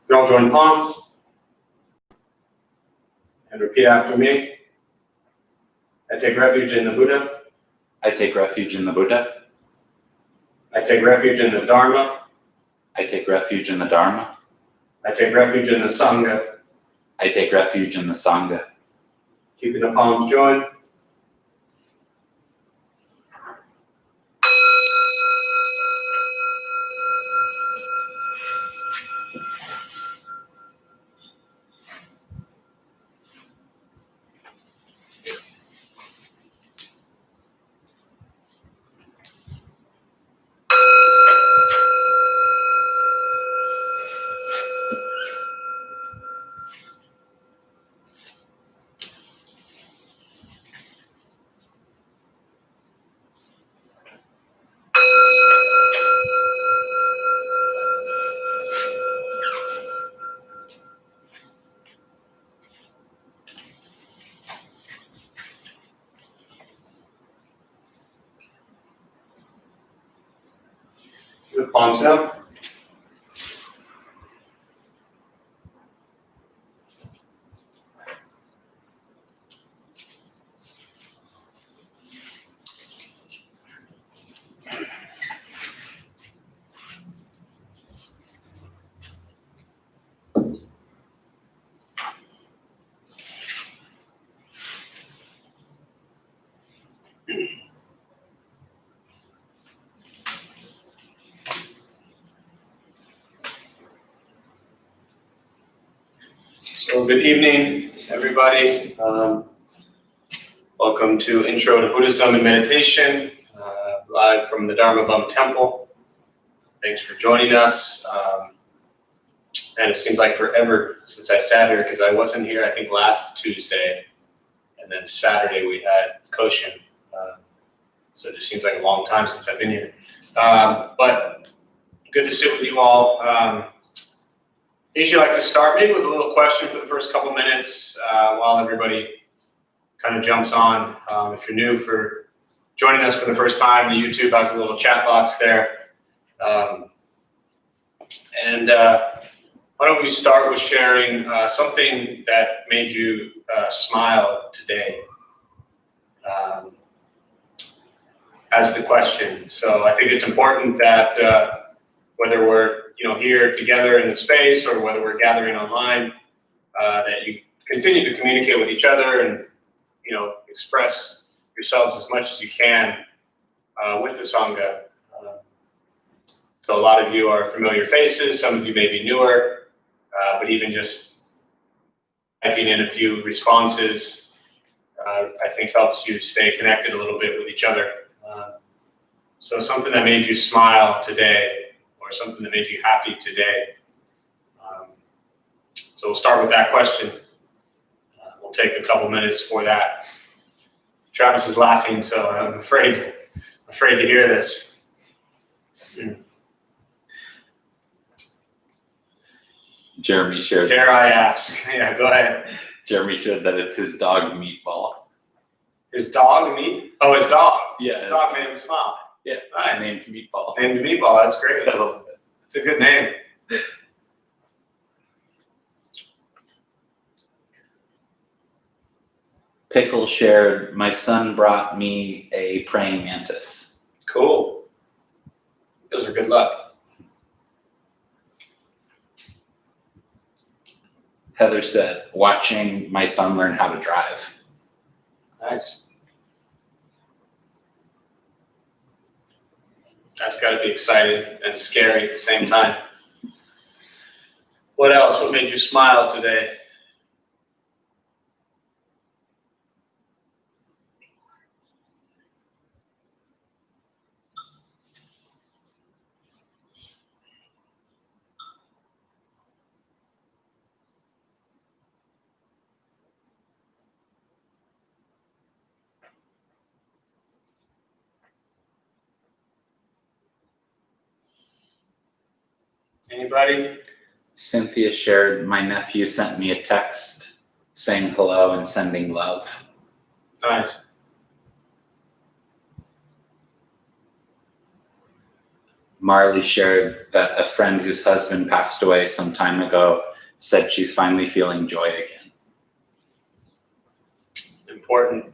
You all join palms and repeat after me. I take refuge in the Buddha. I take refuge in the Buddha. I take refuge in the Dharma. I take refuge in the Dharma. I take refuge in the Sangha. I take refuge in the Sangha. Keeping the palms joined. Keep the palms down. So good evening, everybody. Welcome to Intro to Buddhism and Meditation, live from the Dharma Bum Temple. Thanks for joining us. And it seems like forever since I sat here, because I wasn't here, I think, last Tuesday. And then Saturday we had Koshin. So it just seems like a long time since I've been here. But good to sit with you all. Usually like to start maybe with a little question for the first couple minutes while everybody kind of jumps on. If you're new for joining us for the first time, the YouTube has a little chat box there. Why don't we start with sharing something that made you smile today as the question. So I think it's important that whether we're here together in the space or whether we're gathering online, that you continue to communicate with each other and express yourselves as much as you can with the Sangha. So a lot of you are familiar faces, some of you may be newer, but even just typing in a few responses, I think helps you stay connected a little bit with each other. So something that made you smile today, or something that made you happy today. So we'll start with that question. We'll take a couple minutes for that. Travis is laughing, so I'm afraid to hear this. Jeremy shared. Dare I ask? Yeah, go ahead. Jeremy shared that it's his dog Meatball. His dog meat? Oh, his dog. Yeah. His dog made him smile. Yeah. Nice. Named Meatball. Named Meatball. That's great. I love it. It's a good name. Pickle shared, my son brought me a praying mantis. Cool. Those are good luck. Heather said, watching my son learn how to drive. Nice. That's got to be exciting and scary at the same time. What else? What made you smile today? Anybody? Cynthia shared, my nephew sent me a text saying hello and sending love. Nice. Marley shared that a friend whose husband passed away some time ago said she's finally feeling joy again. Important.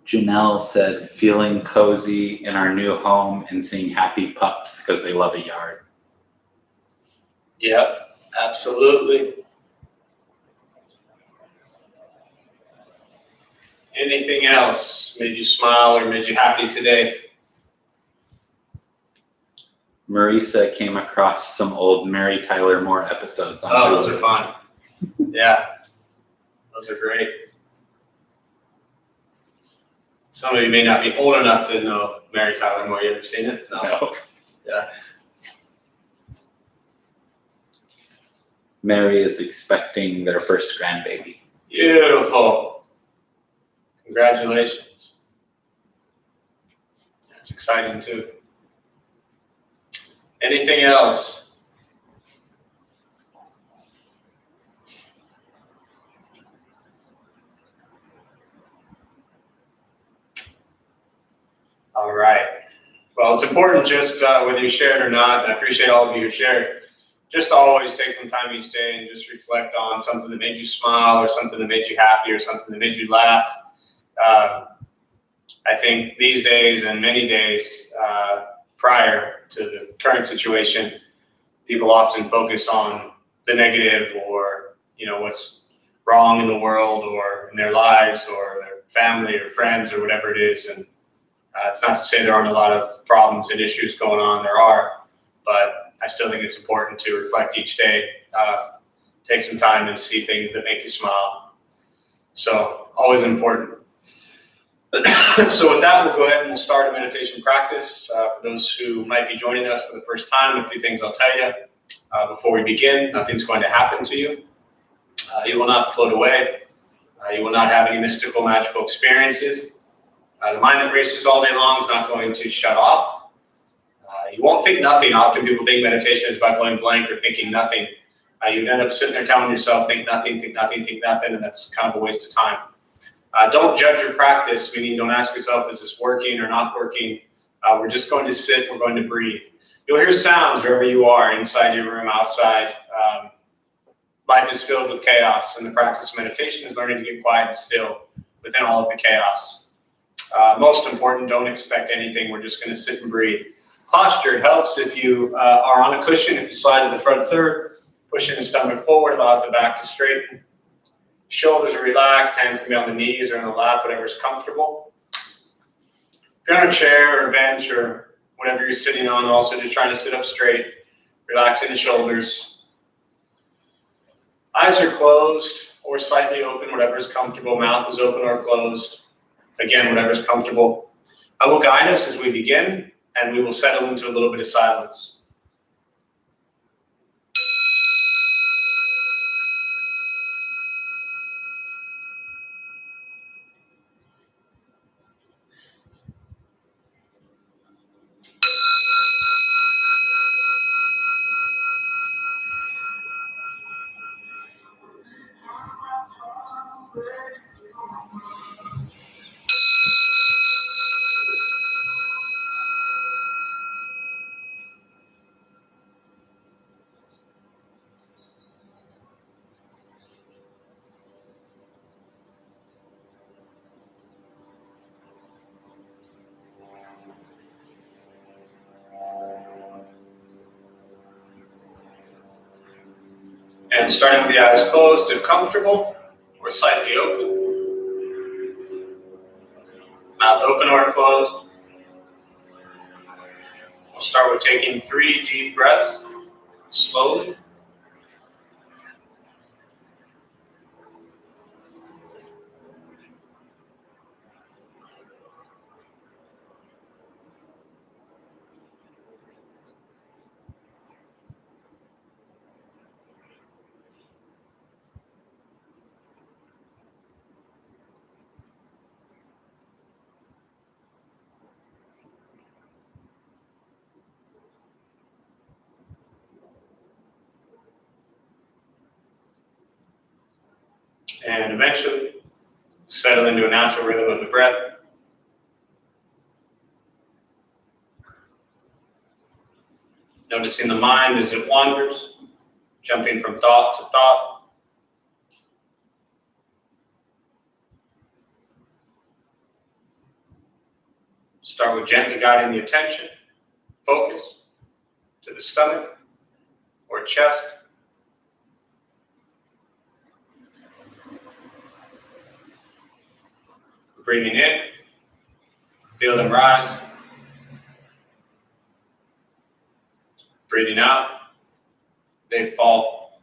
Janelle said feeling cozy in our new home and seeing happy pups because they love a yard. Yep, absolutely. Anything else made you smile or made you happy today? Marisa came across some old Mary Tyler Moore episodes on Oh, those Hulu. are fun. Yeah, those are great. Some of you may not be old enough to know Mary Tyler Moore. You ever seen it? No. Yeah. Mary is expecting their first grandbaby. Beautiful. Congratulations. That's exciting too. Anything else? All right. Well, it's important just whether you share it or not, and I appreciate all of you who shared, just to always take some time each day and just reflect on something that made you smile or something that made you happy or something that made you laugh. I think these days and many days prior to the current situation, people often focus on the negative or, what's wrong in the world or in their lives or their family or friends or whatever it is. And it's not to say there aren't a lot of problems and issues going on. There are, but I still think it's important to reflect each day, take some time and see things that make you smile. So always important. So with that, we'll go ahead and we'll start a meditation practice. For those who might be joining us for the first time, a few things I'll tell you. Before we begin, nothing's going to happen to you. You will not float away. You will not have any mystical, magical experiences. The mind that races all day long is not going to shut off. You won't think nothing. Often people think meditation is about going blank or thinking nothing. You'd end up sitting there telling yourself, think nothing, think nothing, think nothing, and that's kind of a waste of time. Don't judge your practice, meaning don't ask yourself, is this working or not working? We're just going to sit, we're going to breathe. You'll hear sounds wherever you are, inside your room, outside. Life is filled with chaos, and the practice of meditation is learning to get quiet and still within all of the chaos. Most important, don't expect anything. We're just going to sit and breathe. Posture helps if you are on a cushion. If you slide to the front third, pushing the stomach forward allows the back to straighten. Shoulders are relaxed, hands can be on the knees or in the lap, whatever's comfortable. If you're on a chair or a bench or whatever you're sitting on, also just trying to sit up straight, relaxing the shoulders. Eyes are closed or slightly open, whatever's comfortable. Mouth is open or closed. Again, whatever's comfortable. I will guide us as we begin, and we will settle into a little bit of silence. And starting with the eyes closed, if comfortable, or slightly open. Mouth open or closed. We'll start with taking 3 deep breaths, slowly. And eventually, settle into a natural rhythm of the breath. Noticing the mind as it wanders, jumping from thought to thought. Start with gently guiding the attention, focus, to the stomach or chest. Breathing in, feel them rise. Breathing out, they fall.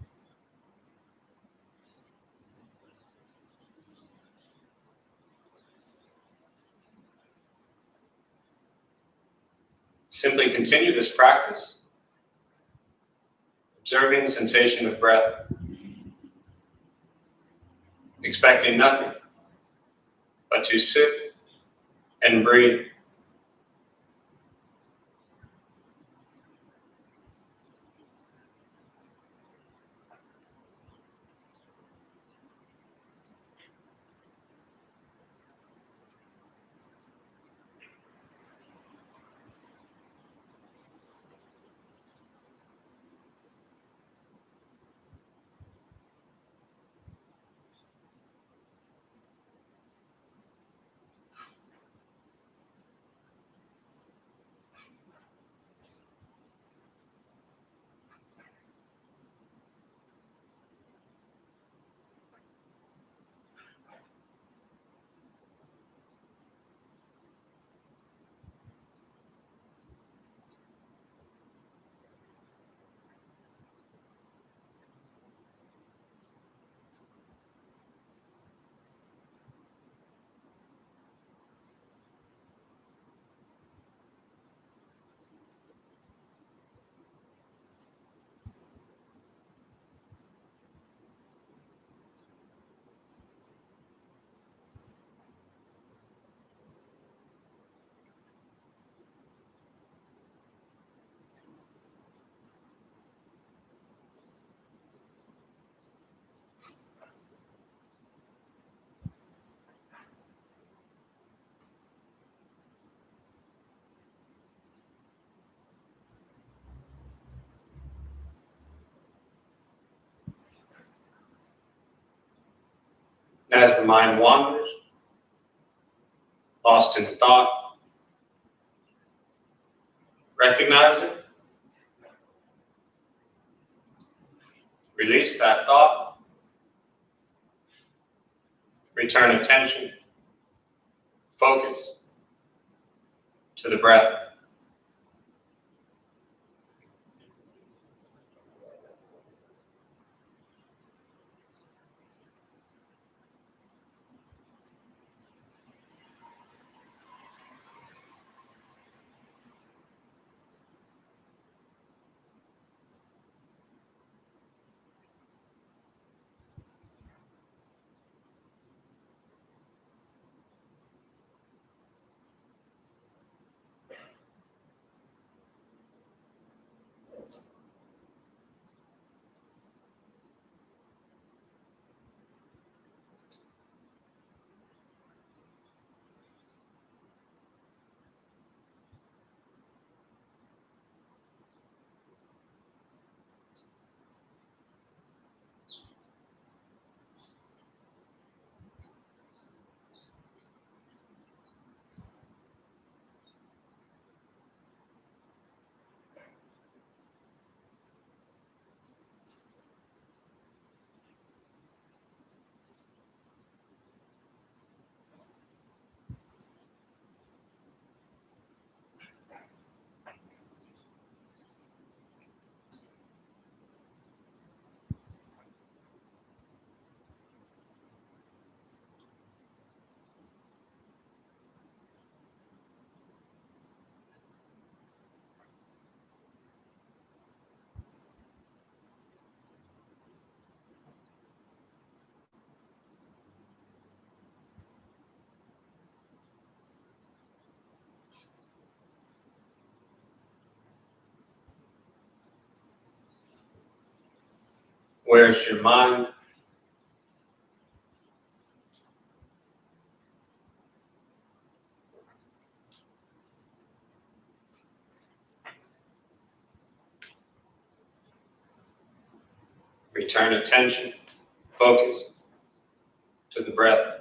Simply continue this practice, observing sensation of breath, expecting nothing but to sit and breathe. As the mind wanders, lost in thought, recognize it, release that thought, return attention, focus to the breath. Where's your mind? Return attention, focus to the breath.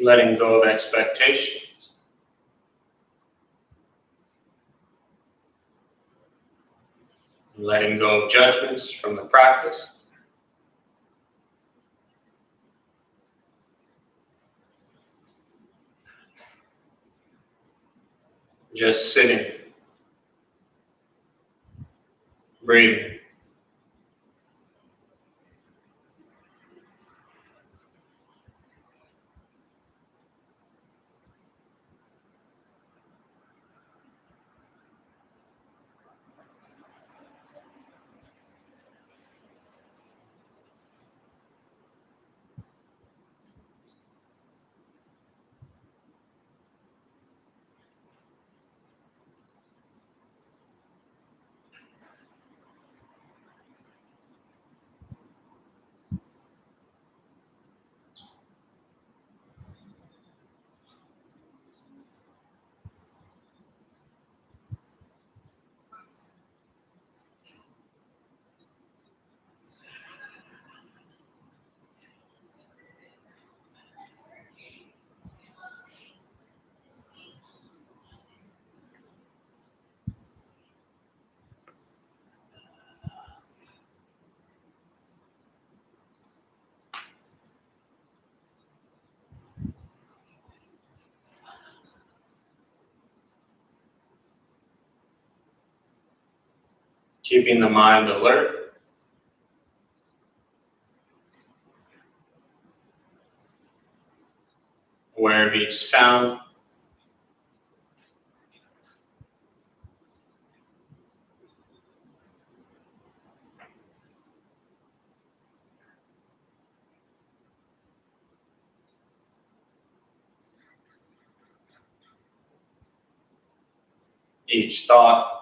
Letting go of expectations. Letting go of judgments from the practice. Just sitting, breathing. Keeping the mind alert. Aware of each sound. Each thought.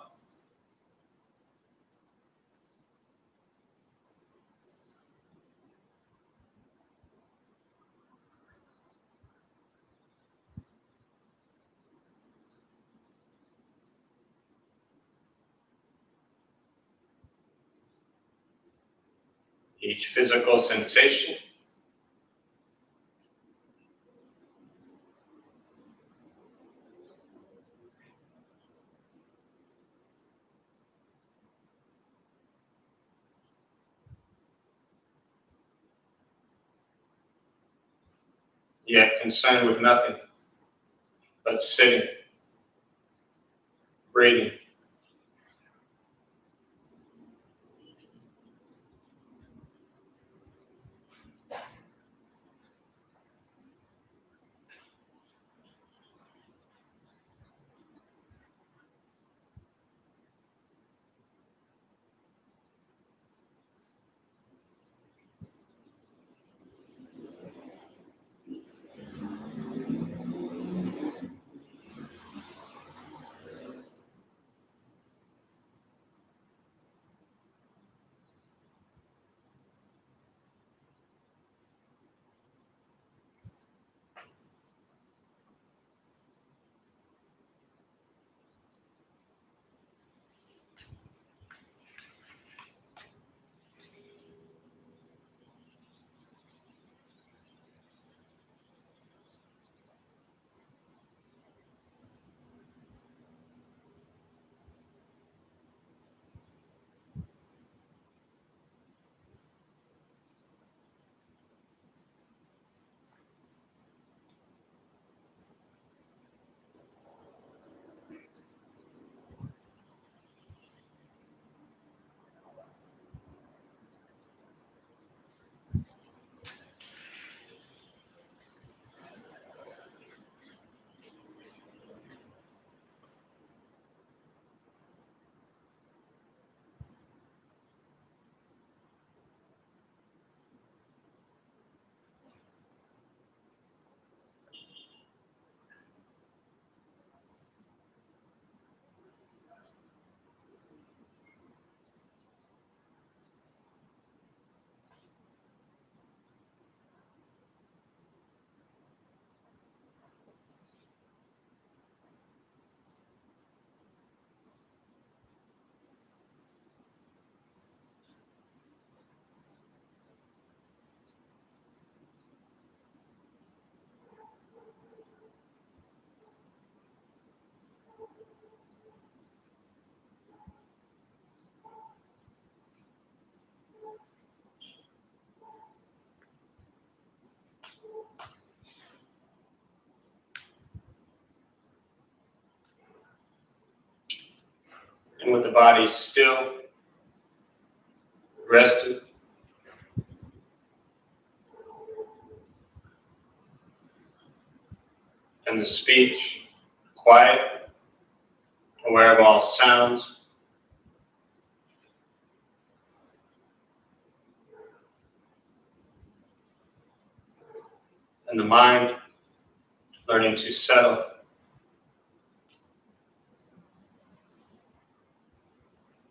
Each physical sensation. Yet concerned with nothing but sitting, breathing. And with the body still, rested, and the speech quiet, aware of all sounds. And the mind learning to settle.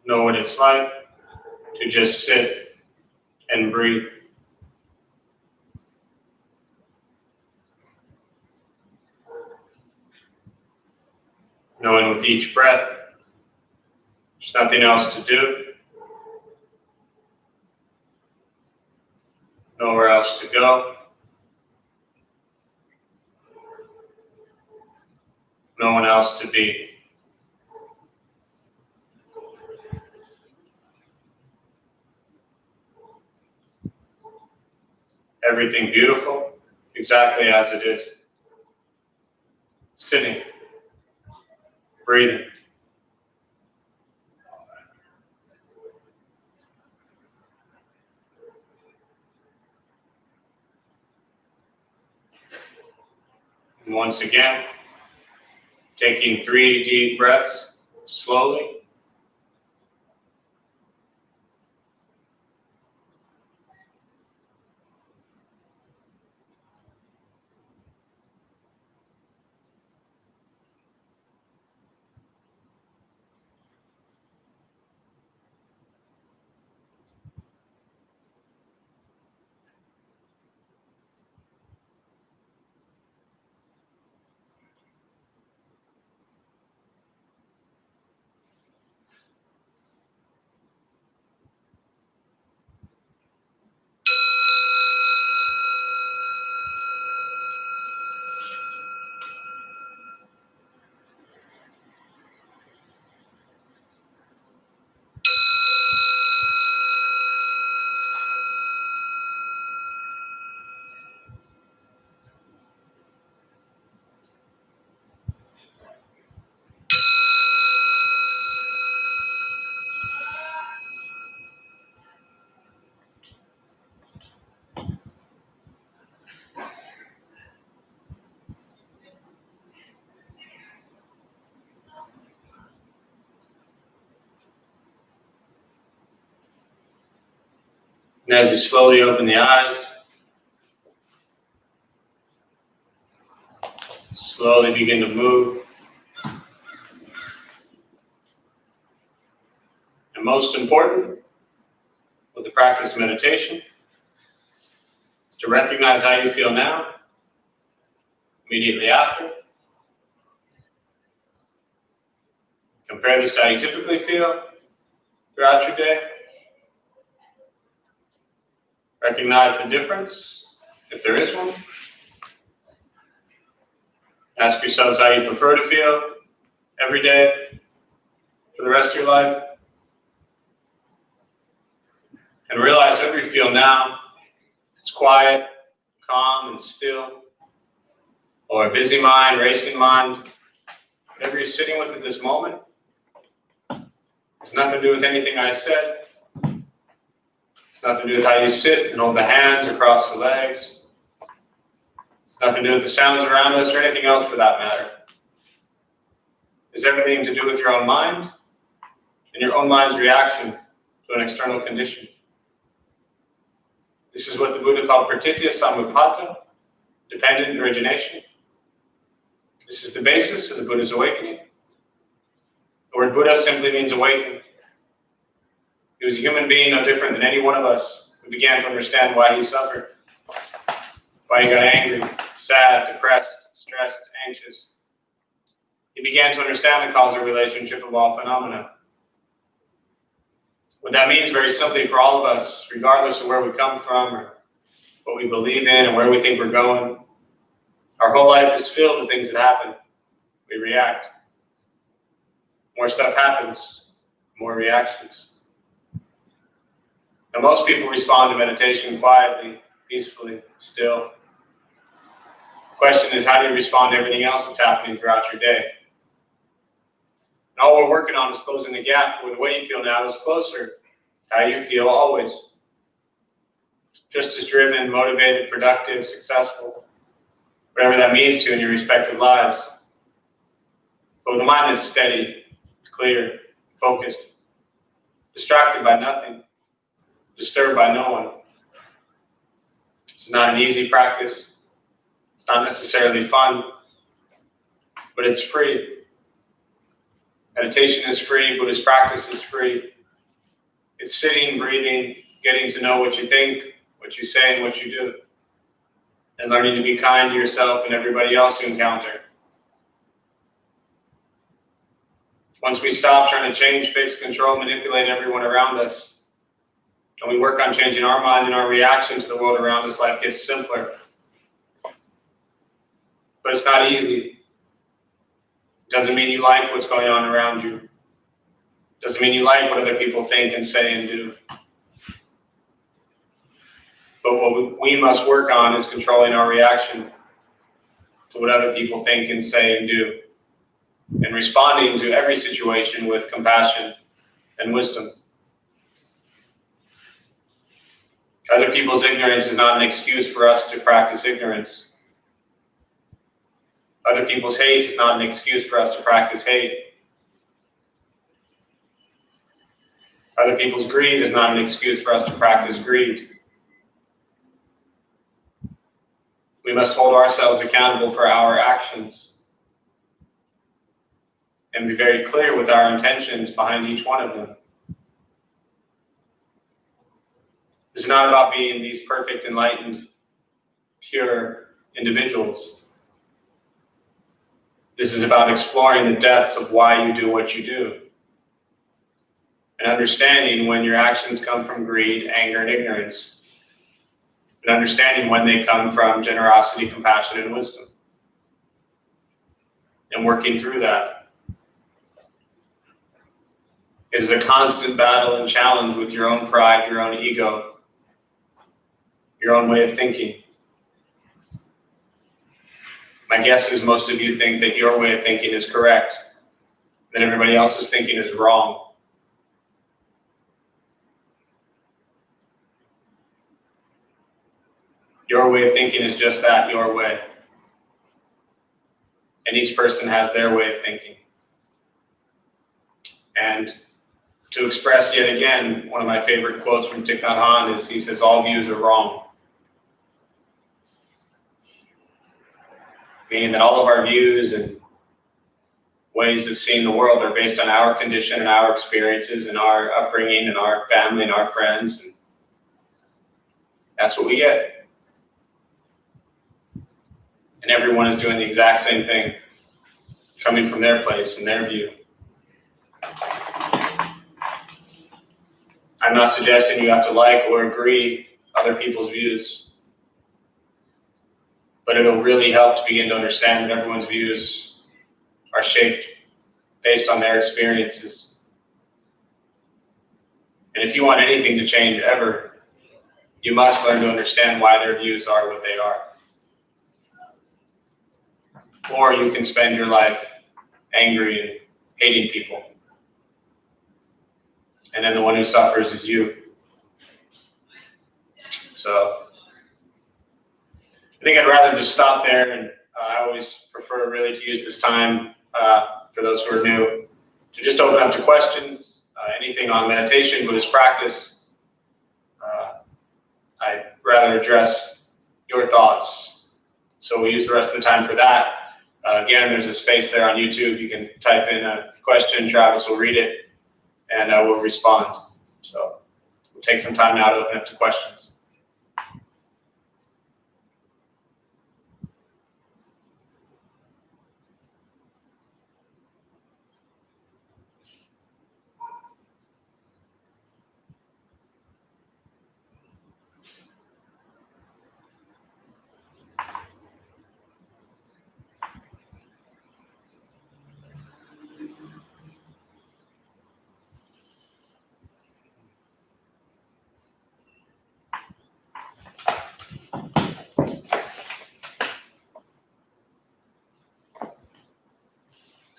Know what it's like to just sit and breathe. Knowing with each breath, there's nothing else to do, nowhere else to go, no one else to be. Everything beautiful, exactly as it is. Sitting, breathing. And once again, taking 3 deep breaths slowly. And as you slowly open the eyes, slowly begin to move. And most important, with the practice of meditation, is to recognize how you feel now, immediately after. Compare this to how you typically feel throughout your day. Recognize the difference, if there is one. Ask yourselves how you prefer to feel every day for the rest of your life. And realize whatever you feel now, it's quiet, calm, and still, or a busy mind, racing mind, whatever you're sitting with at this moment, has nothing to do with anything I said. It's nothing to do with how you sit and hold the hands across the legs. It's nothing to do with the sounds around us or anything else for that matter. It's everything to do with your own mind and your own mind's reaction to an external condition. This is what the Buddha called pratitya samutpata, dependent origination. This is the basis of the Buddha's awakening. The word Buddha simply means awakened. He was a human being no different than any one of us who began to understand why he suffered, why he got angry, sad, depressed, stressed, anxious. He began to understand the causal relationship of all phenomena. What that means very simply for all of us, regardless of where we come from or what we believe in and where we think we're going, our whole life is filled with things that happen. We react. More stuff happens, more reactions. And most people respond to meditation quietly, peacefully, still. The question is, how do you respond to everything else that's happening throughout your day? And all we're working on is closing the gap where the way you feel now is closer to how you feel always. Just as driven, motivated, productive, successful, whatever that means to you in your respective lives. But with a mind that's steady, clear, focused, distracted by nothing, disturbed by no one. It's not an easy practice. It's not necessarily fun, but it's free. Meditation is free, Buddhist practice is free. It's sitting, breathing, getting to know what you think, what you say, and what you do. And learning to be kind to yourself and everybody else you encounter. Once we stop trying to change, fix, control, manipulate everyone around us, and we work on changing our mind and our reaction to the world around us, life gets simpler. But it's not easy. It doesn't mean you like what's going on around you. It doesn't mean you like what other people think and say and do. But what we must work on is controlling our reaction to what other people think and say and do, and responding to every situation with compassion and wisdom. Other people's ignorance is not an excuse for us to practice ignorance. Other people's hate is not an excuse for us to practice hate. Other people's greed is not an excuse for us to practice greed. We must hold ourselves accountable for our actions and be very clear with our intentions behind each one of them. This is not about being these perfect, enlightened, pure individuals. This is about exploring the depths of why you do what you do, and understanding when your actions come from greed, anger, and ignorance, and understanding when they come from generosity, compassion, and wisdom, and working through that. It is a constant battle and challenge with your own pride, your own ego, your own way of thinking. My guess is most of you think that your way of thinking is correct, that everybody else's thinking is wrong. Your way of thinking is just that, your way. And each person has their way of thinking. And to express yet again, one of my favorite quotes from Thich Nhat Hanh is, he says, all views are wrong. Meaning that all of our views and ways of seeing the world are based on our condition and our experiences and our upbringing and our family and our friends. And that's what we get. And everyone is doing the exact same thing, coming from their place and their view. I'm not suggesting you have to like or agree other people's views. But it'll really help to begin to understand that everyone's views are shaped based on their experiences. And if you want anything to change ever, you must learn to understand why their views are what they are. Or you can spend your life angry and hating people. And then the one who suffers is you. So I think I'd rather just stop there, and I always prefer really to use this time, for those who are new, to just open up to questions, anything on meditation, Buddhist practice. I'd rather address your thoughts, so we'll use the rest of the time for that. Again, there's a space there on YouTube. You can type in a question, Travis will read it, and I will respond. So we'll take some time now to open up to questions.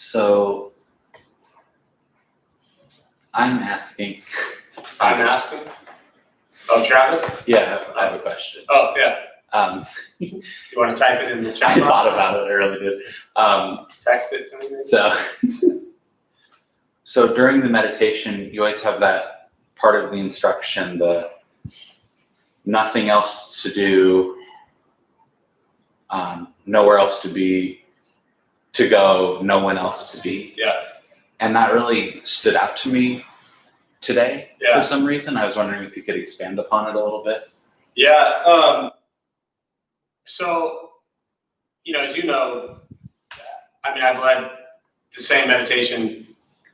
So I'm asking. I'm asking. Oh, Travis? Yeah, I have a question. Oh, yeah. You You want to type it in the chat I box? thought about it, I really did. Text it to me. Maybe? So during the meditation, you always have that part of the instruction, the nothing else to do, nowhere else to be, to go, no one else to be. Yeah. And that really stood out to me today Yeah. for some reason. I was wondering if you could expand upon it a little bit. Yeah. So, as you know, I mean, I've led the same meditation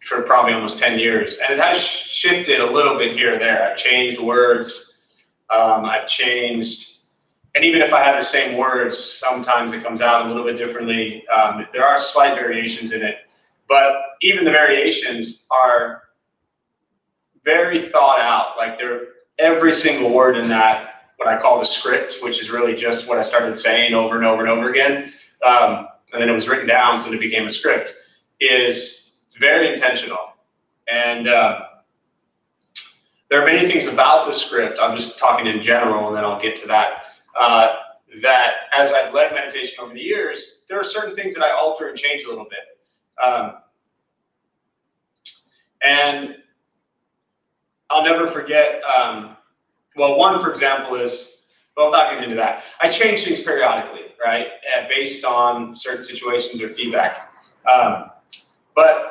for probably almost 10 years, and it has shifted a little bit here or there. I've changed words. I've changed, and even if I have the same words, sometimes it comes out a little bit differently. There are slight variations in it, but even the variations are very thought out. Like every single word in that, what I call the script, which is really just what I started saying over and over and over again, and then it was written down so that it became a script, is very intentional. And there are many things about the script, I'm just talking in general, and then I'll get to that, that as I've led meditation over the years, there are certain things that I alter and change a little bit. And I'll never forget, one, for example, is, well, I'm not getting into that. I change things periodically, right, based on certain situations or feedback. But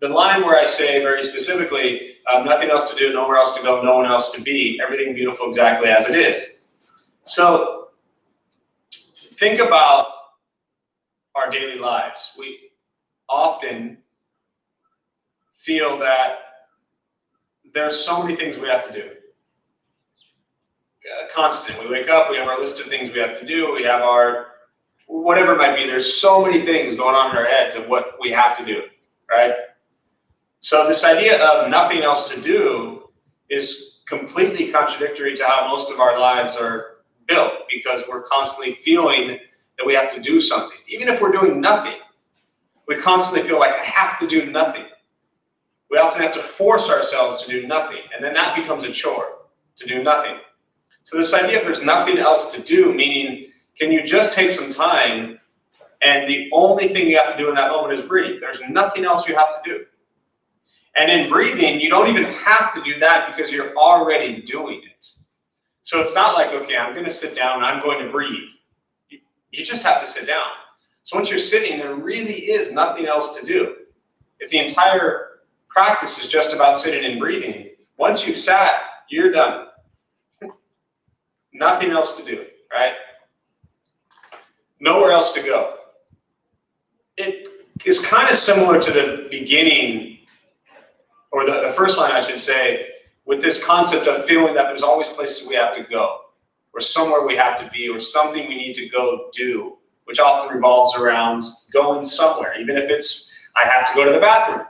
the line where I say very specifically, nothing else to do, nowhere else to go, no one else to be, everything beautiful exactly as it is. So think about our daily lives. We often feel that there's so many things we have to do. Constant. We wake up, we have our list of things we have to do, we have our, whatever it might be, there's so many things going on in our heads of what we have to do, right? So this idea of nothing else to do is completely contradictory to how most of our lives are built, because we're constantly feeling that we have to do something. Even if we're doing nothing, we constantly feel like I have to do nothing. We often have to force ourselves to do nothing, and then that becomes a chore, to do nothing. So this idea of there's nothing else to do, meaning, can you just take some time and the only thing you have to do in that moment is breathe? There's nothing else you have to do. And in breathing, you don't even have to do that because you're already doing it. So it's not like, okay, I'm going to sit down and I'm going to breathe. You just have to sit down. So once you're sitting, there really is nothing else to do. If the entire practice is just about sitting and breathing, once you've sat, you're done. Nothing else to do, right? Nowhere else to go. It is kind of similar to the beginning, or the first line, I should say, with this concept of feeling that there's always places we have to go, or somewhere we have to be, or something we need to go do, which often revolves around going somewhere, even if it's, I have to go to the bathroom.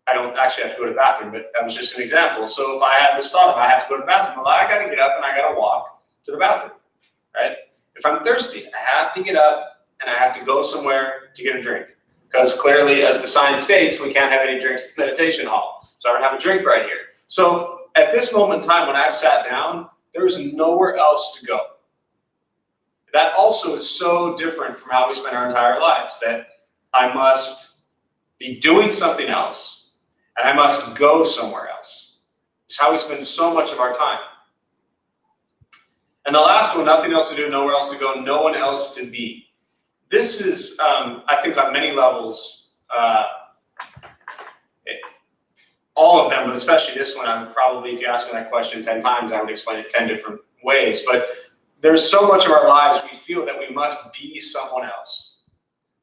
I don't actually have to go to the bathroom, but that was just an example. So if I have this thought of I have to go to the bathroom, well, I got to get up and I got to walk to the bathroom, right? If I'm thirsty, I have to get up and I have to go somewhere to get a drink. Because clearly, as the sign states, we can't have any drinks in the meditation hall. So I don't have a drink right here. So at this moment in time, when I've sat down, there is nowhere else to go. That also is so different from how we spend our entire lives, that I must be doing something else and I must go somewhere else. It's how we spend so much of our time. And the last one, nothing else to do, nowhere else to go, no one else to be. This is, I think on many levels, all of them, but especially this one, I would probably, if you ask me that question 10 times, I would explain it 10 different ways. But there's so much of our lives we feel that we must be someone else,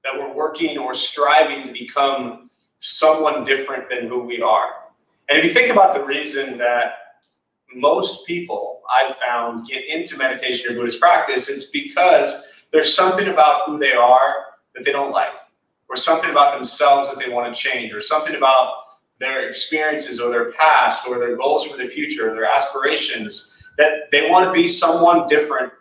that we're working or striving to become someone different than who we are. And if you think about the reason that most people I've found get into meditation or Buddhist practice, it's because there's something about who they are that they don't like, or something about themselves that they want to change, or something about their experiences or their past or their goals for the future, or their aspirations, that they want to be someone different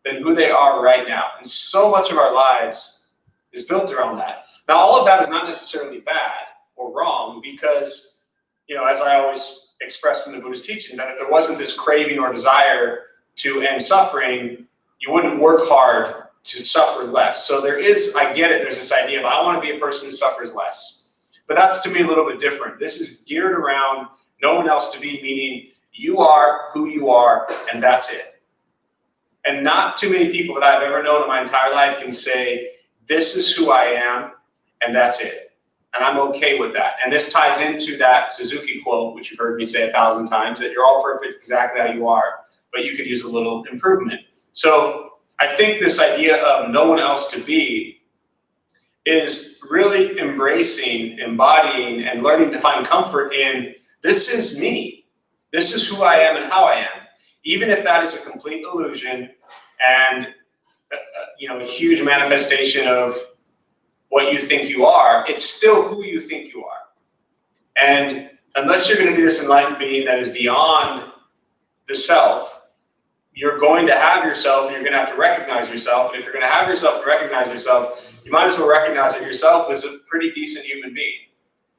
than who they are right now. And so much of our lives is built around that. Now, all of that is not necessarily bad or wrong, because as I always express from the Buddhist teachings, that if there wasn't this craving or desire to end suffering, you wouldn't work hard to suffer less. So I get it, there's this idea of I want to be a person who suffers less. But that's to me a little bit different. This is geared around no one else to be, meaning you are who you are, and that's it. And not too many people that I've ever known in my entire life can say, this is who I am, and that's it. And I'm okay with that. And this ties into that Suzuki quote, which you've heard me say 1,000 times, that you're all perfect exactly how you are, but you could use a little improvement. So I think this idea of no one else to be is really embracing, embodying, and learning to find comfort in, this is me. This is who I am and how I am. Even if that is a complete illusion and a huge manifestation of what you think you are, it's still who you think you are. And unless you're going to be this enlightened being that is beyond the self, you're going to have yourself and you're going to have to recognize yourself. And if you're going to have yourself and recognize yourself, you might as well recognize that yourself is a pretty decent human being.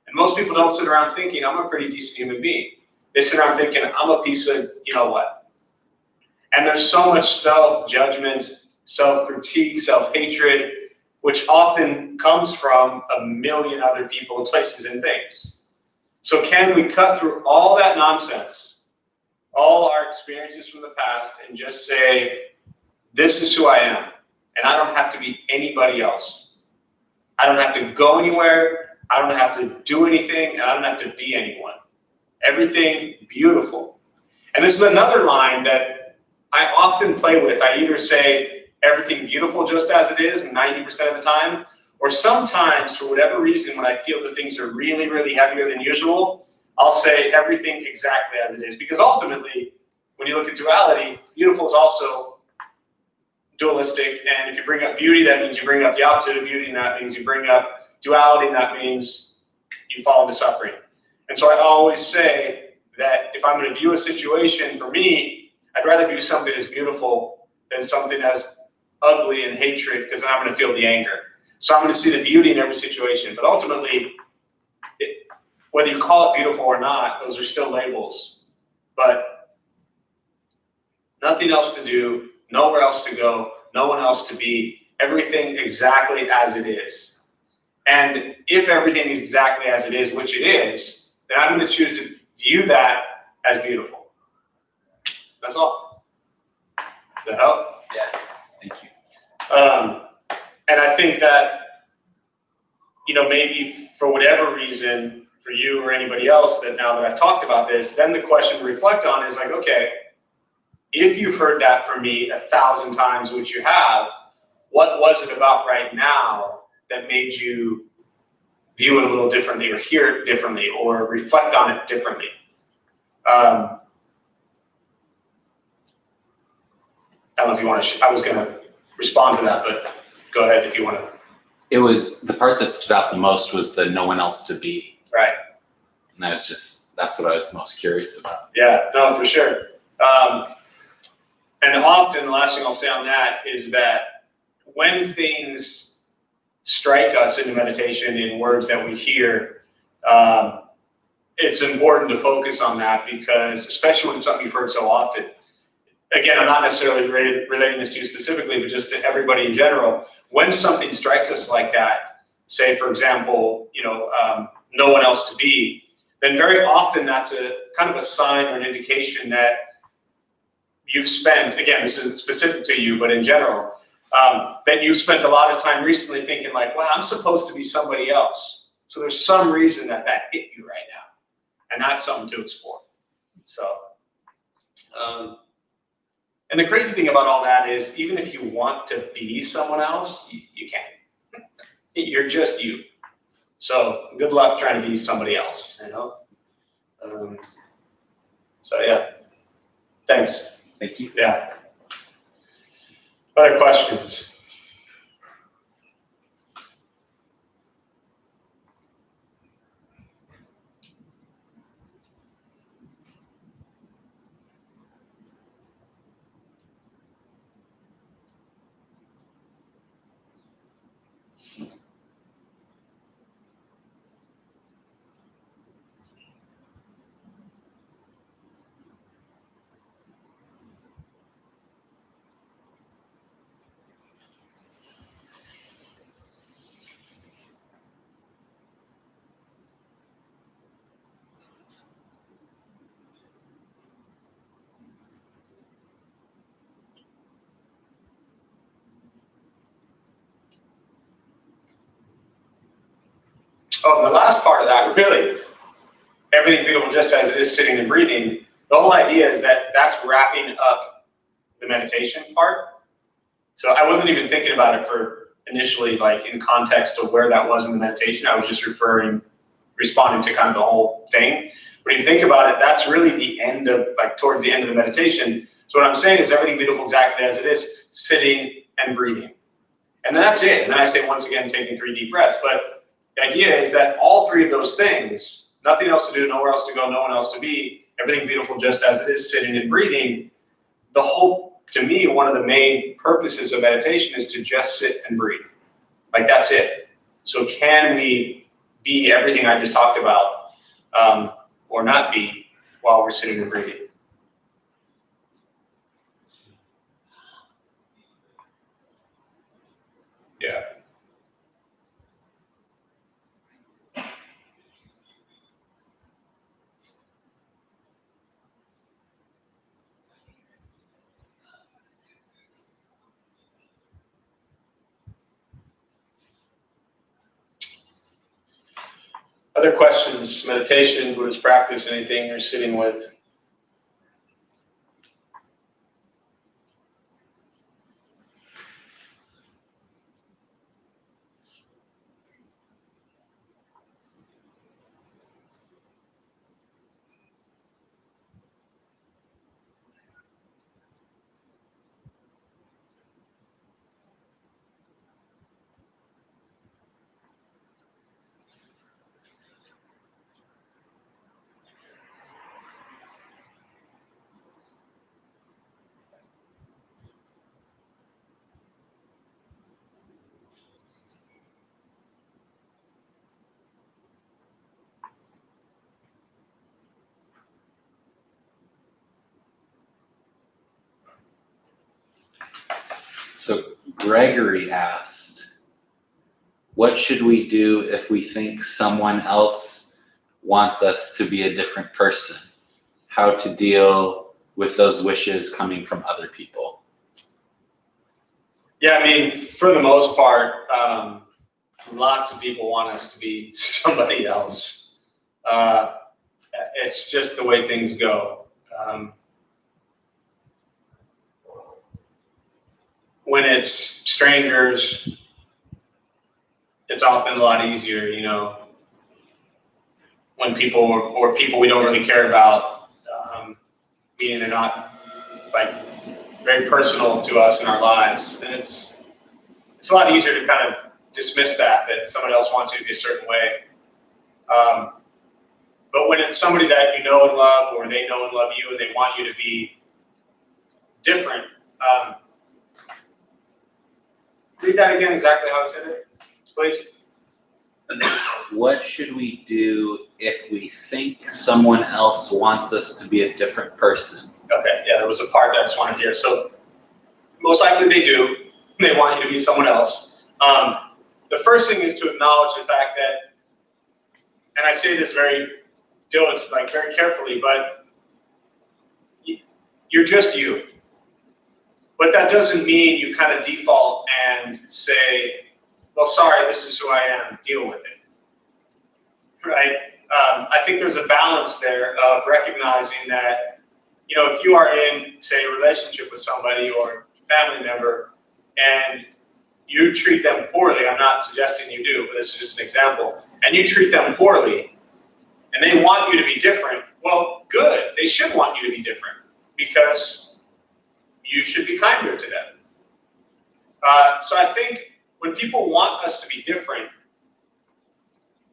And most people don't sit around thinking, I'm a pretty decent human being. They sit around thinking, I'm a piece of, what. And there's so much self-judgment, self-critique, self-hatred, which often comes from a million other people, places, and things. So can we cut through all that nonsense, all our experiences from the past, and just say, this is who I am, and I don't have to be anybody else. I don't have to go anywhere, I don't have to do anything, and I don't have to be anyone. Everything beautiful. And this is another line that I often play with. I either say, everything beautiful just as it is 90% of the time, or sometimes for whatever reason when I feel that things are really, really heavier than usual, I'll say everything exactly as it is. Because ultimately, when you look at duality, beautiful is also dualistic, and if you bring up beauty, that means you bring up the opposite of beauty, and that means you bring up duality, and that means you fall into suffering. And so I always say that if I'm going to view a situation, for me, I'd rather view something as beautiful than something as ugly and hatred, because then I'm going to feel the anger. So I'm going to see the beauty in every situation. But ultimately, whether you call it beautiful or not, those are still labels. But nothing else to do, nowhere else to go, no one else to be, everything exactly as it is. And if everything is exactly as it is, which it is, then I'm going to choose to view that as beautiful. That's all. Does that help? Yeah, thank you. And I think that, maybe for whatever reason, for you or anybody else, that now that I've talked about this, then the question to reflect on is like, okay, if you've heard that from me 1,000 times, which you have, what was it about right now that made you view it a little differently, or hear it differently, or reflect on it differently? I don't know if you want to, I was going to respond to that, but go ahead if you want to. It was, the part that stood out the most was the no one else to be. Right. And that's what I was the most curious about. Yeah, no, for sure. And often the last thing I'll say on that is that when things strike us into meditation in words that we hear, it's important to focus on that, because especially when it's something you've heard so often. Again, I'm not necessarily relating this to you specifically, but just to everybody in general. When something strikes us like that, say, for example, no one else to be, then very often that's a kind of a sign or an indication that you've spent, again, this isn't specific to you, but in general, that you've spent a lot of time recently thinking like, well, I'm supposed to be somebody else. So there's some reason that hit you right now. And that's something to explore. So, and the crazy thing about all that is, even if you want to be someone else, you can't. You're just you. So good luck trying to be somebody else, So yeah, thanks. Thank you. Yeah. Other questions? Oh, the last part of that, really, everything beautiful just as it is, sitting and breathing. The whole idea is that that's wrapping up the meditation part. So I wasn't even thinking about it for initially, like in context of where that was in the meditation. I was just responding to kind of the whole thing. When you think about it, that's really the end of, like towards the end of the meditation. So what I'm saying is everything beautiful exactly as it is, sitting and breathing. And then that's it. And then I say, once again, taking 3 deep breaths. But the idea is that all 3 of those things, nothing else to do, nowhere else to go, no one else to be, everything beautiful just as it is, sitting and breathing. The whole, to me, one of the main purposes of meditation is to just sit and breathe. Like that's it. So can we be everything I just talked about, or not be while we're sitting and breathing? Yeah. Other questions? Meditation, Buddhist practice, anything you're sitting with? So Gregory asked, what should we do if we think someone else wants us to be a different person? How to deal with those wishes coming from other people? Yeah, I mean, for the most part, lots of people want us to be somebody else. It's just the way things go. When it's strangers, it's often a lot easier, you know, when people or people we don't really care about, meaning they're not like very personal to us in our lives, then it's a lot easier to kind of dismiss that somebody else wants you to be a certain way. But when it's somebody that you know and love, or they know and love you, and they want you to be different, read that again exactly how I said it, please. What should we do if we think someone else wants us to be a different person? Okay, yeah, there was a part that I just wanted to hear. So most likely they do. They want you to be someone else. The first thing is to acknowledge the fact that, and I say this very diligent, like very carefully, but you're just you. But that doesn't mean you kind of default and say, well, sorry, this is who I am, deal with it, right? I think there's a balance there of recognizing that, you know, if you are in, say, a relationship with somebody or a family member and you treat them poorly, I'm not suggesting you do, but this is just an example, and you treat them poorly and they want you to be different, well, good, they should want you to be different because you should be kinder to them. So I think when people want us to be different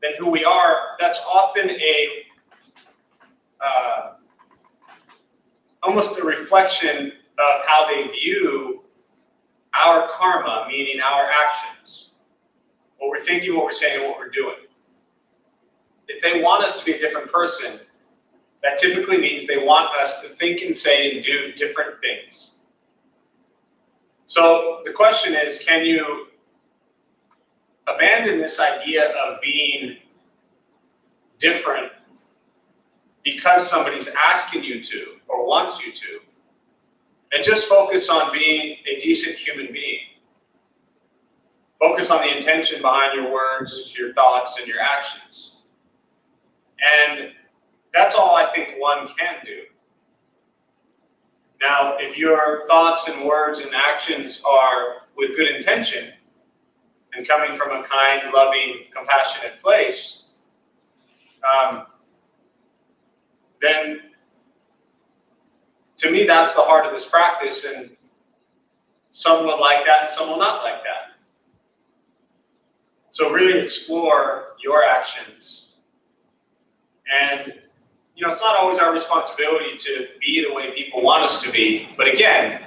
than who we are, that's often almost a reflection of how they view our karma, meaning our actions, what we're thinking, what we're saying, and what we're doing. If they want us to be a different person, that typically means they want us to think and say and do different things. So the question is, can you abandon this idea of being different because somebody's asking you to or wants you to, and just focus on being a decent human being? Focus on the intention behind your words, your thoughts, and your actions. And that's all I think one can do. Now, if your thoughts and words and actions are with good intention and coming from a kind, loving, compassionate place, then to me, that's the heart of this practice, and some will like that and some will not like that. So really explore your actions. And, it's not always our responsibility to be the way people want us to be. But again,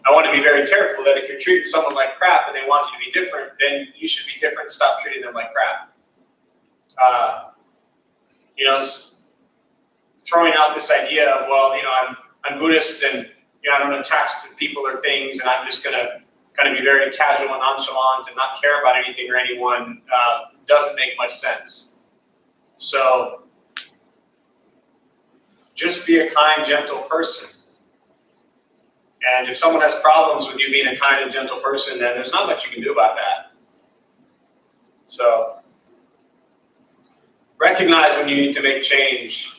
I want to be very careful that if you're treating someone like crap and they want you to be different, then you should be different. Stop treating them like crap. Throwing out this idea of, well, I'm Buddhist and I don't attach to people or things, and I'm just going to kind of be very casual and nonchalant and not care about anything or anyone doesn't make much sense. So just be a kind, gentle person. And if someone has problems with you being a kind and gentle person, then there's not much you can do about that. So recognize when you need to make change.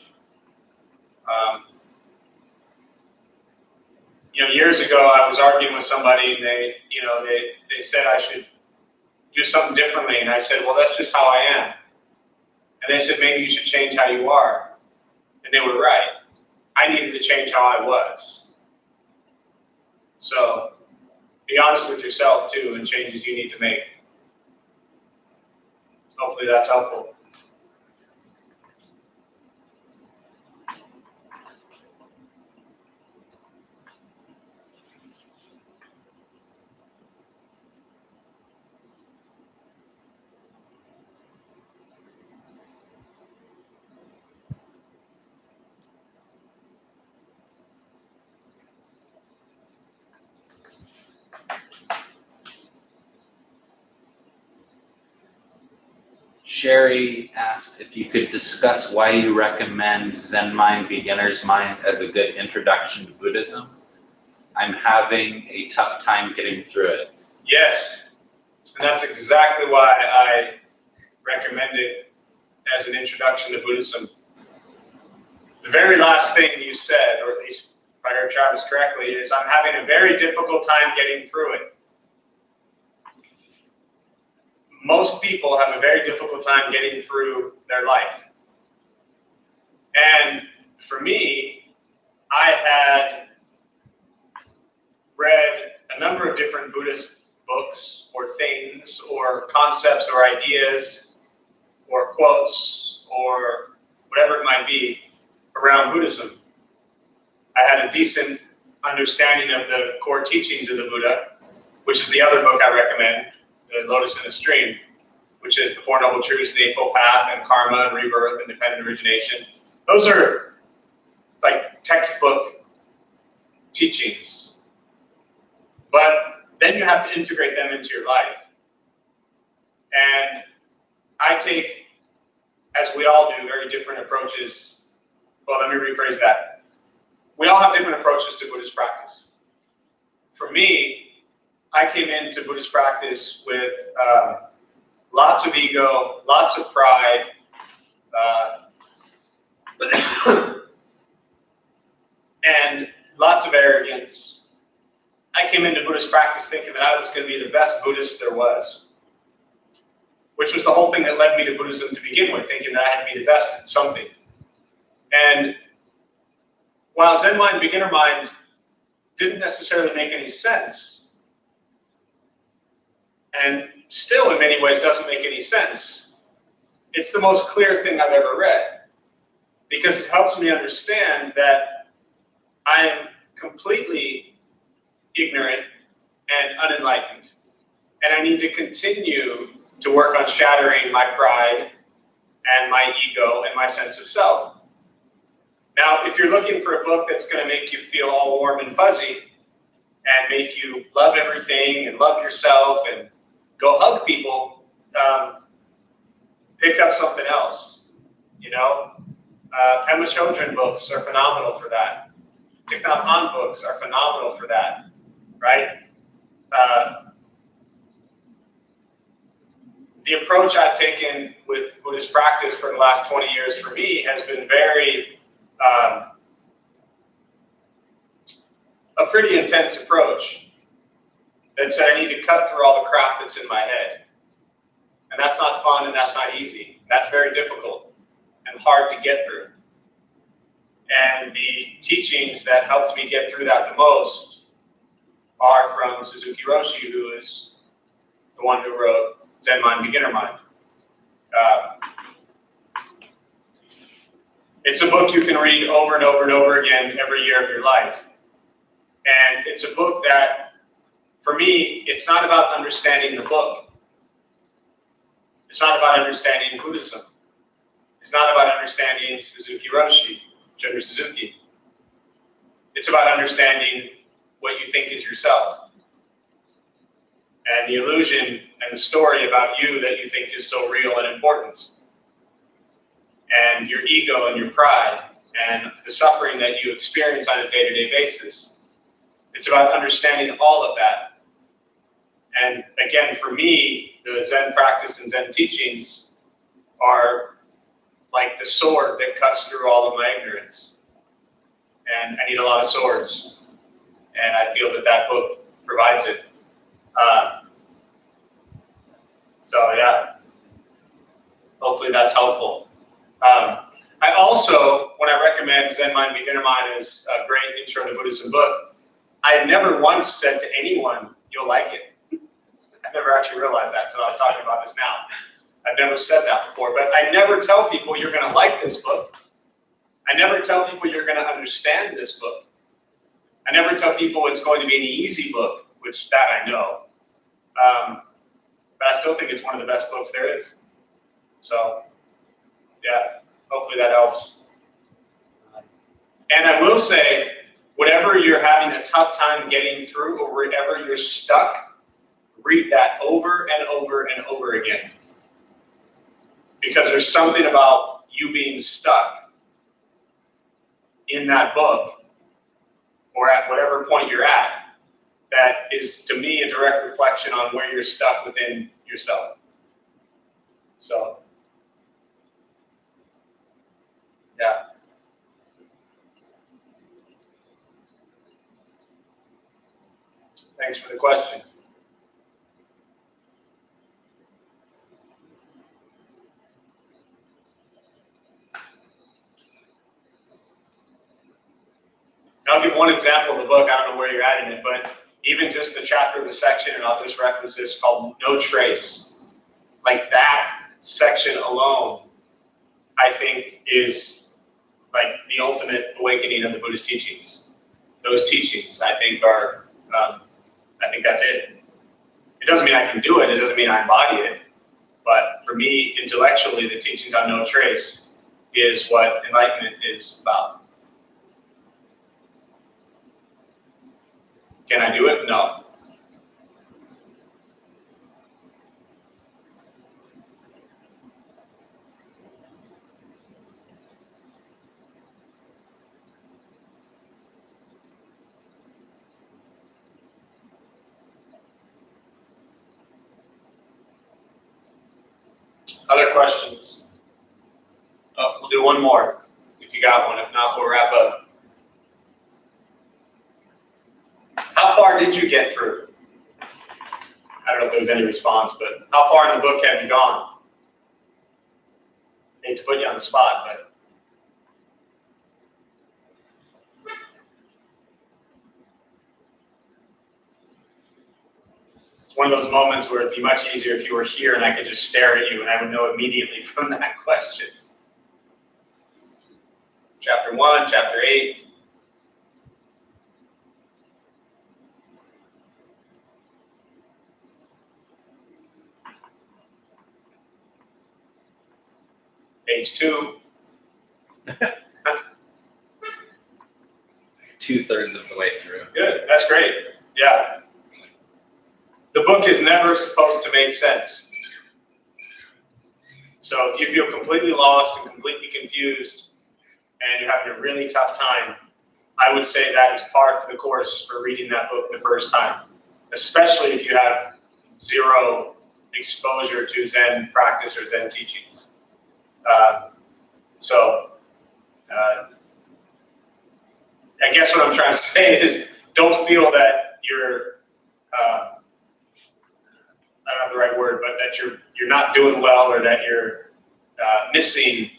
Years ago, I was arguing with somebody, and they said I should do something differently, and I said, well, that's just how I am. And they said, maybe you should change how you are. And they were right. I needed to change how I was. So be honest with yourself, too, and changes you need to make. Hopefully that's helpful. Sherry asked if you could discuss why you recommend Zen Mind, Beginner's Mind as a good introduction to Buddhism. I'm having a tough time getting through it. Yes, and that's exactly why I recommend it as an introduction to Buddhism. The very last thing you said, or at least if I heard Travis correctly, is I'm having a very difficult time getting through it. Most people have a very difficult time getting through their life. And for me, I had read a number of different Buddhist books or things or concepts or ideas or quotes or whatever it might be around Buddhism. I had a decent understanding of the core teachings of the Buddha, which is the other book I recommend, The Lotus in the Stream, which is the Four Noble Truths, the Eightfold Path, and Karma and Rebirth and Dependent Origination. Those are like textbook teachings. But then you have to integrate them into your life. And I take, as we all do, very different approaches. Well, let me rephrase that. We all have different approaches to Buddhist practice. For me, I came into Buddhist practice with lots of ego, lots of pride, and lots of arrogance. I came into Buddhist practice thinking that I was going to be the best Buddhist there was, which was the whole thing that led me to Buddhism to begin with, thinking that I had to be the best at something. And while Zen Mind, Beginner Mind didn't necessarily make any sense, and still in many ways doesn't make any sense, it's the most clear thing I've ever read, because it helps me understand that I am completely ignorant and unenlightened, and I need to continue to work on shattering my pride and my ego and my sense of self. Now, if you're looking for a book that's going to make you feel all warm and fuzzy and make you love everything and love yourself and go hug people, pick up something else. Pema Chodron books are phenomenal for that. Thich Nhat Hanh books are phenomenal for that, right? the approach I've taken with Buddhist practice for the last 20 years for me has been very, a pretty intense approach that said I need to cut through all the crap that's in my head. And that's not fun and that's not easy. That's very difficult and hard to get through. And the teachings that helped me get through that the most are from Suzuki Roshi, who is the one who wrote Zen Mind, Beginner Mind. It's a book you can read over and over and over again every year of your life. And it's a book that, for me, it's not about understanding the book. It's not about understanding Buddhism. It's not about understanding Suzuki Roshi, Shunryu Suzuki. It's about understanding what you think is yourself. And the illusion and the story about you that you think is so real and important. And your ego and your pride and the suffering that you experience on a day-to-day basis. It's about understanding all of that. And again, for me, the Zen practice and Zen teachings are like the sword that cuts through all of my ignorance. And I need a lot of swords. And I feel that that book provides it. So yeah, hopefully that's helpful. I also, when I recommend Zen Mind, Beginner Mind as a great intro to Buddhism book, I've never once said to anyone, you'll like it. I've never actually realized that until I was talking about this now. I've never said that before, but I never tell people you're going to like this book. I never tell people you're going to understand this book. I never tell people it's going to be an easy book, which that I know. But I still think it's one of the best books there is. So, yeah, hopefully that helps. And I will say, whatever you're having a tough time getting through or wherever you're stuck, read that over and over and over again. Because there's something about you being stuck in that book or at whatever point you're at that is, to me, a direct reflection on where you're stuck within yourself. So, yeah. Thanks for the question. I'll give one example of the book. I don't know where you're at in it, but even just the chapter of the section, and I'll just reference this, called No Trace. Like that section alone, I think, is like the ultimate awakening of the Buddhist teachings. Those teachings, I think, are, I think that's it. It doesn't mean I can do it. It doesn't mean I embody it. But for me, intellectually, the teachings on No Trace is what enlightenment is about. Can I do it? No. Other questions? Oh, we'll do one more if you got one. If not, we'll wrap up. How far did you get through? I don't know if there was any response, but how far in the book have you gone? I hate to put you on the spot, but. It's one of those moments where it'd be much easier if you were here and I could just stare at you and I would know immediately from that question. Chapter 1, chapter 8. Page 2. 2/3 of the way through. Good, that's great. Yeah. The book is never supposed to make sense. So if you feel completely lost and completely confused and you're having a really tough time, I would say that is par for the course for reading that book the first time, especially if you have zero exposure to Zen practice or Zen teachings. I guess what I'm trying to say is don't feel that you're, I don't have the right word, but that you're not doing well or that you're missing.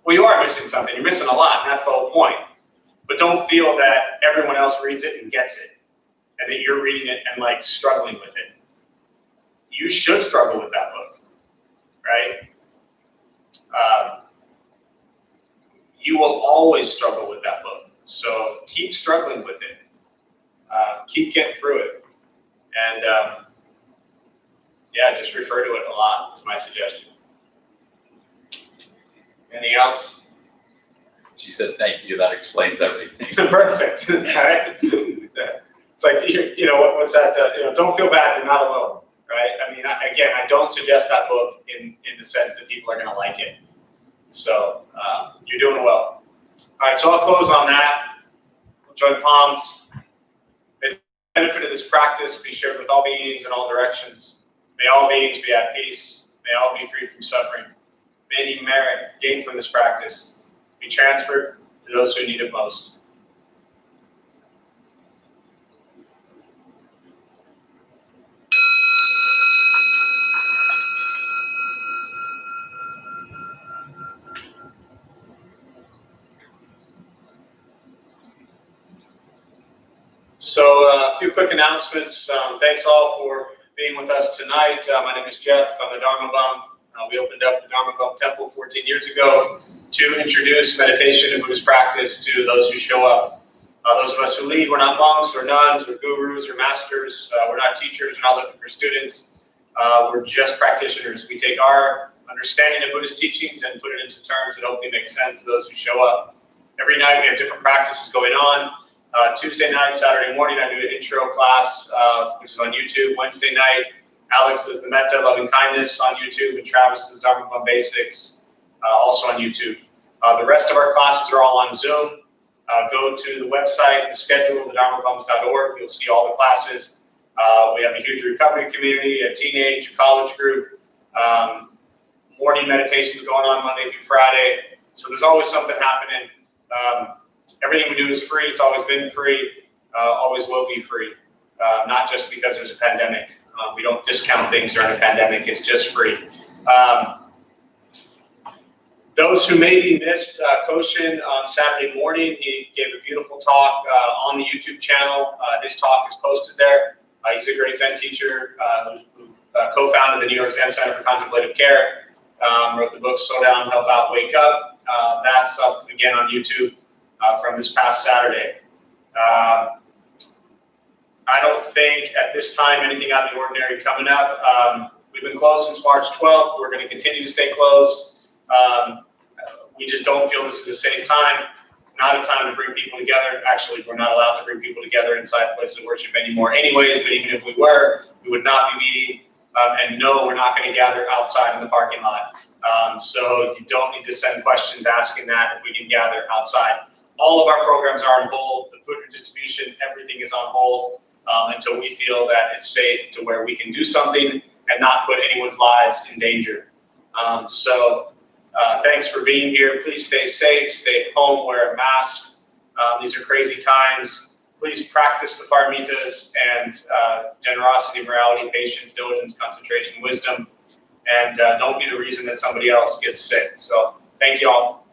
Well, you are missing something. You're missing a lot, and that's the whole point. But don't feel that everyone else reads it and gets it, and that you're reading it and like struggling with it. You should struggle with that book, right? You will always struggle with that book. So keep struggling with it. Keep getting through it. And yeah, just refer to it a lot is my suggestion. Anything else? She said, thank you. That explains everything. Perfect. Right? It's like, you know, what's that? Don't feel bad. You're not alone. Right? I mean, I don't suggest that book in the sense that people are going to like it. So you're doing well. All right, so I'll close on that. We'll join palms. May the benefit of this practice be shared with all beings in all directions. May all beings be at peace. May all be free from suffering. May any merit gained from this practice be transferred to those who need it most. So a few quick announcements. Thanks all for being with us tonight. My name is Jeff. I'm the Dharma Bum. We opened up the Dharma Bum Temple 14 years ago to introduce meditation and Buddhist practice to those who show up. Those of us who lead, we're not monks, we're nuns, we're gurus, we're masters. We're not teachers, we're not looking for students. We're just practitioners. We take our understanding of Buddhist teachings and put it into terms that hopefully make sense to those who show up. Every night we have different practices going on. Tuesday night, Saturday morning, I do an intro class, which is on YouTube. Wednesday night, Alex does the Metta, Loving Kindness on YouTube, and Travis does Dharma Bum Basics, also on YouTube. The rest of our classes are all on Zoom. Go to the website and schedule, thedharmabums.org. You'll see all the classes. We have a huge recovery community, a teenage, a college group, morning meditations going on Monday through Friday. So there's always something happening. Everything we do is free. It's always been free, always will be free, not just because there's a pandemic. We don't discount things during a pandemic. It's just free. Those who maybe missed Koshin on Saturday morning, he gave a beautiful talk on the YouTube channel. His talk is posted there. He's a great Zen teacher who co-founded the New York Zen Center for Contemplative Care, wrote the book Slow Down, Help Out, Wake Up. That's up again on YouTube from this past Saturday. I don't think at this time anything out of the ordinary coming up. We've been closed since March 12th. We're going to continue to stay closed. We just don't feel this is a safe time. It's not a time to bring people together. Actually, we're not allowed to bring people together inside places of worship anymore anyways, but even if we were, we would not be meeting. And no, we're not going to gather outside in the parking lot. So you don't need to send questions asking that if we can gather outside. All of our programs are on hold. The food distribution, everything is on hold until we feel that it's safe to where we can do something and not put anyone's lives in danger. Thanks for being here. Please stay safe, stay home, wear a mask. These are crazy times. Please practice the paramitas and generosity, morality, patience, diligence, concentration, wisdom, and don't be the reason that somebody else gets sick. So thank you all.